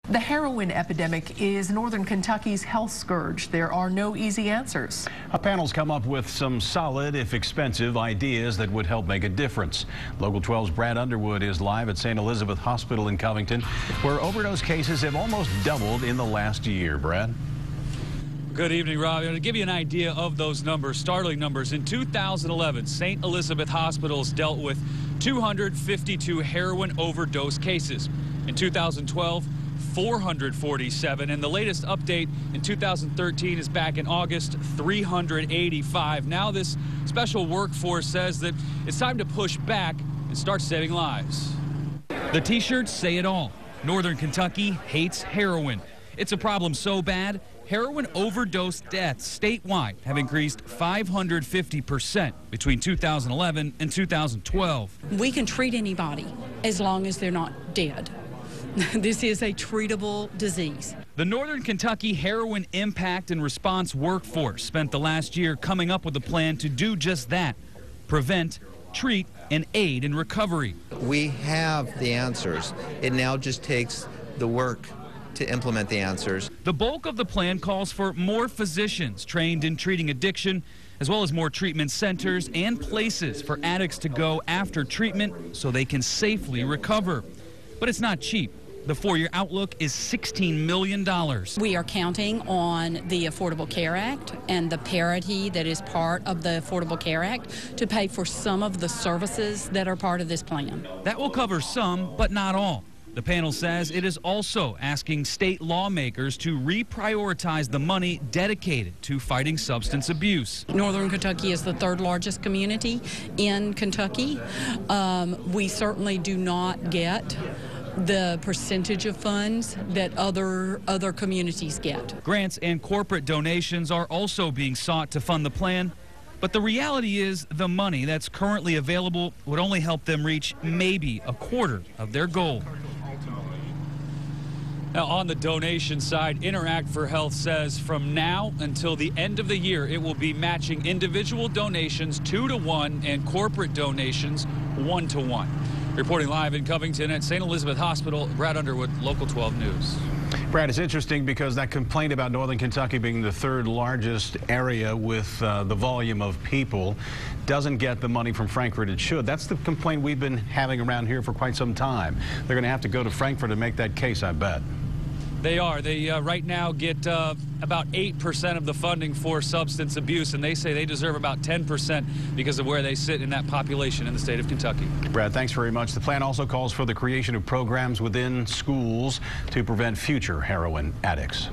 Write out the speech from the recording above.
The heroin epidemic is Northern Kentucky's health scourge. There are no easy answers. A panel's come up with some solid, if expensive, ideas that would help make a difference. Local 12's Brad Underwood is live at St. Elizabeth Hospital in Covington, where overdose cases have almost doubled in the last year. Brad? Good evening, Rob. To give you an idea of those numbers, startling numbers, in 2011, St. Elizabeth hospitals dealt with 252 heroin overdose cases. In 2012, 447, and the latest update in 2013 is back in August, 385. Now this special workforce says that it's time to push back and start saving lives. The t-shirts say it all. Northern Kentucky hates heroin. It's a problem so bad, heroin overdose deaths statewide have increased 550% between 2011 and 2012. We can treat anybody as long as they're not dead. This is a treatable disease. The Northern Kentucky Heroin Impact and Response Workforce spent the last year coming up with a plan to do just that: prevent, treat, and aid in recovery. We have the answers. It now just takes the work to implement the answers. The bulk of the plan calls for more physicians trained in treating addiction, as well as more treatment centers and places for addicts to go after treatment so they can safely recover. But it's not cheap. The four-year outlook is $16 million. We are counting on the Affordable Care Act and the parity that is part of the Affordable Care Act to pay for some of the services that are part of this plan. That will cover some, but not all. The panel says it is also asking state lawmakers to reprioritize the money dedicated to fighting substance abuse. Northern Kentucky is the third largest community in Kentucky. We certainly do not get the percentage of funds that other communities get. Grants and corporate donations are also being sought to fund the plan. But the reality is the money that's currently available would only help them reach maybe a quarter of their goal. Now, on the donation side, Interact for Health says from now until the end of the year, it will be matching individual donations 2-to-1 and corporate donations 1-to-1. Reporting live in Covington at St. Elizabeth Hospital, Brad Underwood, Local 12 News. Brad, it's interesting because that complaint about Northern Kentucky being the third largest area with the volume of people doesn't get the money from Frankfort it should. That's the complaint we've been having around here for quite some time. They're going to have to go to Frankfort to make that case, I bet. They are. They right now get about 8% of the funding for substance abuse, and they say they deserve about 10% because of where they sit in that population in the state of Kentucky. Brad, thanks very much. The plan also calls for the creation of programs within schools to prevent future heroin addicts.